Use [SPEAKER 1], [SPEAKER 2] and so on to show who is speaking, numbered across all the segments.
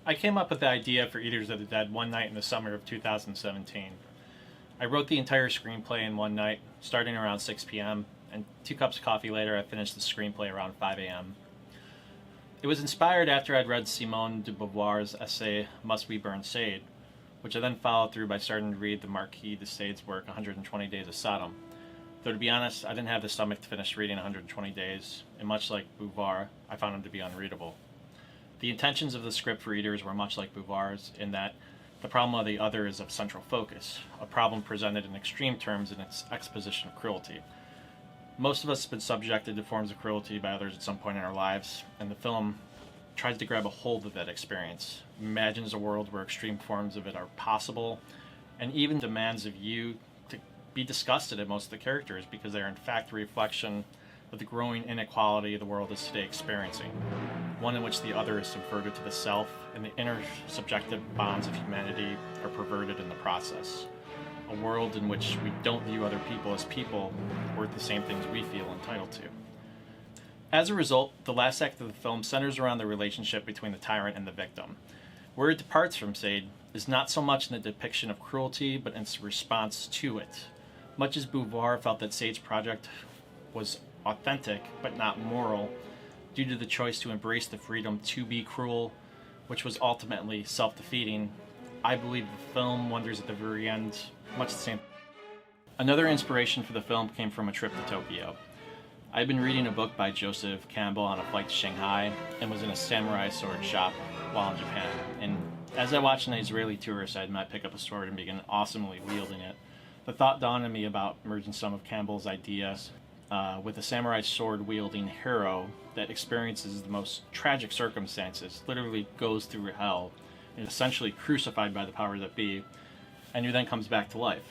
[SPEAKER 1] I came up with the idea for Eaters of the Dead one night in the summer of 2017. I wrote the entire screenplay in one night, starting around 6 p.m., and 2 cups of coffee later I finished the screenplay around 5 a.m. It was inspired after I'd read Simone de Beauvoir's essay, Must We Burn Sade, which I then followed through by starting to read the Marquis de Sade's work, 120 Days of Sodom. Though to be honest, I didn't have the stomach to finish reading 120 Days, and much like Beauvoir, I found him to be unreadable. The intentions of the script for Eaters were much like Beauvoir's in that the problem of the other is of central focus, a problem presented in extreme terms in its exposition of cruelty. Most of us have been subjected to forms of cruelty by others at some point in our lives, and the film tries to grab a hold of that experience, imagines a world where extreme forms of it are possible, and even demands of you to be disgusted at most of the characters because they are in fact a reflection of the growing inequality the world is today experiencing, one in which the other is subverted to the self and the inner subjective bonds of humanity are perverted in the process. A world in which we don't view other people as people worth the same things we feel entitled to. As a result, the last act of the film centers around the relationship between the tyrant and the victim. Where it departs from Sade is not so much in the depiction of cruelty, but in its response to it. Much as Beauvoir felt that Sade's project was authentic, but not moral, due to the choice to embrace the freedom to be cruel, which was ultimately self-defeating, I believe the film wonders at the very end much the same. Another inspiration for the film came from a trip to Tokyo. I had been reading a book by Joseph Campbell on a flight to Shanghai and was in a samurai sword shop while in Japan. And as I watched an Israeli tourist I met pick up a sword and begin awesomely wielding it, the thought dawned on me about merging some of Campbell's ideas with a samurai sword wielding hero that experiences the most tragic circumstances, literally goes through hell, and is essentially crucified by the powers that be, and who then comes back to life.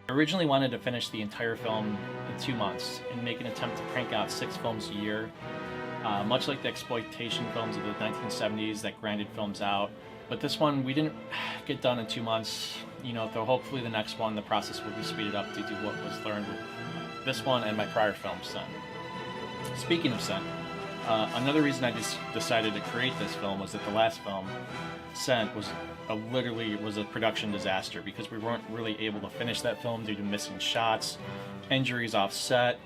[SPEAKER 1] I originally wanted to finish the entire film in 2 months and make an attempt to crank out 6 films a year, much like the exploitation films of the 1970s that grinded films out. But this one, we didn't get done in 2 months. Though hopefully the next one, the process will be speeded up due to what was learned with this one and my prior film, Scent. Speaking of Scent, another reason I just decided to create this film was that the last film, Scent, was a production disaster because we weren't really able to finish that film due to missing shots, injuries off set,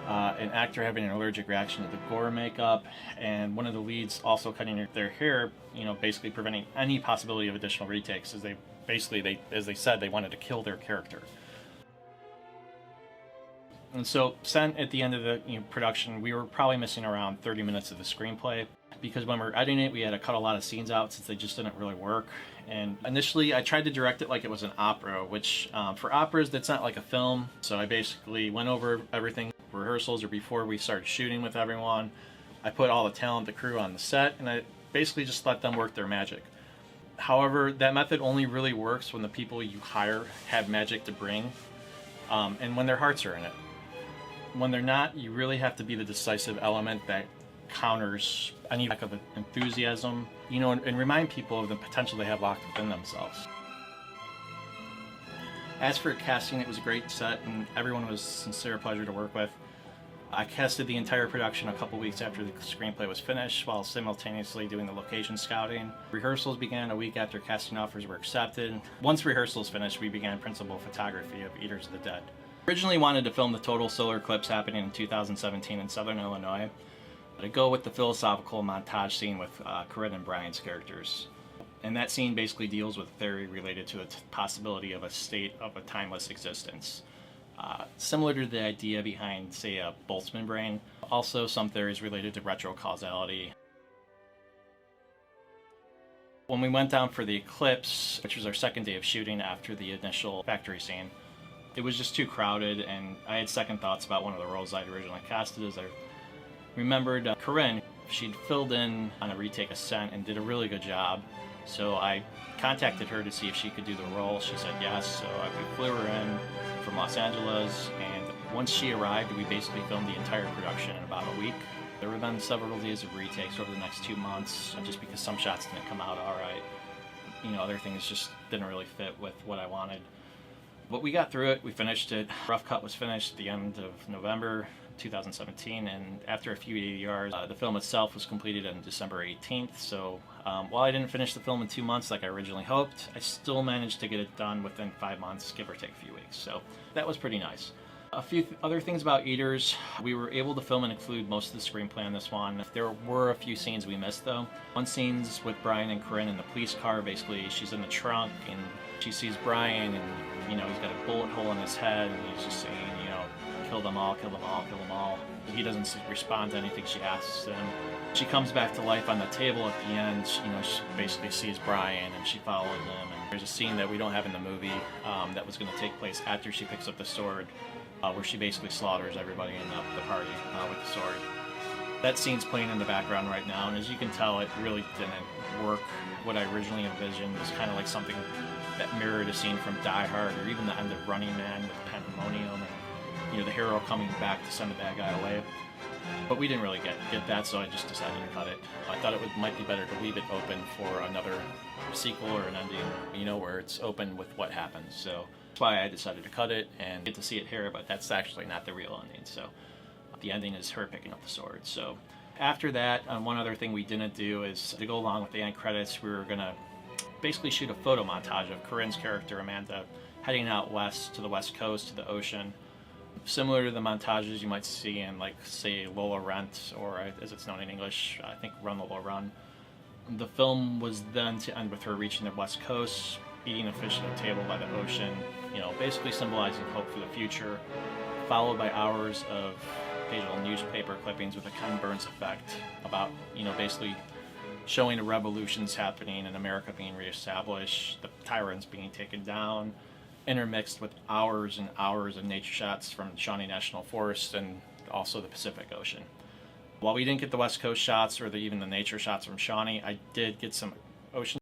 [SPEAKER 1] an actor having an allergic reaction to the gore makeup, and one of the leads also cutting their hair, basically preventing any possibility of additional retakes, as they said, they wanted to kill their character. And so, Scent, at the end of the production, we were probably missing around 30 minutes of the screenplay, because when we were editing it, we had to cut a lot of scenes out since they just didn't really work. And initially, I tried to direct it like it was an opera, which for operas, that's not like a film. So I basically went over everything, rehearsals or before we started shooting with everyone. I put all the talent, the crew on the set, and I basically just let them work their magic. However, that method only really works when the people you hire have magic to bring, and when their hearts are in it. When they're not, you really have to be the decisive element that counters any lack of enthusiasm, and remind people of the potential they have locked within themselves. As for casting, it was a great set, and everyone was a sincere pleasure to work with. I casted the entire production a couple weeks after the screenplay was finished, while simultaneously doing the location scouting. Rehearsals began a week after casting offers were accepted. Once rehearsals finished, we began principal photography of Eaters of the Dead. Originally wanted to film the total solar eclipse happening in 2017 in southern Illinois, to go with the philosophical montage scene with Corinne and Brian's characters. And that scene basically deals with theory related to the possibility of a state of a timeless existence. Similar to the idea behind, say, a Boltzmann brain. Also some theories related to retrocausality. When we went down for the eclipse, which was our second day of shooting after the initial factory scene, it was just too crowded, and I had second thoughts about one of the roles I'd originally casted, as I remembered Corinne. She'd filled in on a retake of Scent and did a really good job. So I contacted her to see if she could do the role. She said yes, so we flew her in from Los Angeles, and once she arrived, we basically filmed the entire production in about a week. There were then several days of retakes over the next 2 months, just because some shots didn't come out all right. Other things just didn't really fit with what I wanted. But we got through it, we finished it. Rough cut was finished at the end of November. 2017, and after a few ADRs, the film itself was completed on December 18th. So while I didn't finish the film in 2 months like I originally hoped, I still managed to get it done within 5 months, give or take a few weeks. So that was pretty nice. A few other things about Eaters. We were able to film and include most of the screenplay on this one. There were a few scenes we missed though. One scene's with Brian and Corinne in the police car. Basically, she's in the trunk and she sees Brian and, you know, he's got a bullet hole in his head and he's just saying, you know, kill them all, kill them all, kill them all. He doesn't respond to anything she asks him. She comes back to life on the table at the end. You know, she basically sees Brian and she follows him. And there's a scene that we don't have in the movie that was going to take place after she picks up the sword, where she basically slaughters everybody in the party with the sword. That scene's playing in the background right now, and as you can tell, it really didn't work. What I originally envisioned was kind of like something that mirrored a scene from Die Hard, or even the end of Running Man with Pandemonium, and, you know, the hero coming back to send the bad guy away. But we didn't really get that, so I just decided to cut it. I thought it might be better to leave it open for another sequel or an ending, you know, where it's open with what happens. So that's why I decided to cut it and get to see it here, but that's actually not the real ending. So the ending is her picking up the sword. So after that, one other thing we didn't do is, to go along with the end credits, we were gonna basically shoot a photo montage of Corinne's character, Amanda, heading out west to the west coast, to the ocean. Similar to the montages you might see in, like, say, Lola Rent, or as it's known in English, I think Run Lola Run. The film was then to end with her reaching the west coast, eating a fish at a table by the ocean, you know, basically symbolizing hope for the future, followed by hours of digital newspaper clippings with a Ken Burns effect about, you know, basically showing the revolutions happening and America being reestablished, the tyrants being taken down, intermixed with hours and hours of nature shots from Shawnee National Forest and also the Pacific Ocean. While we didn't get the West Coast shots or even the nature shots from Shawnee, I did get some ocean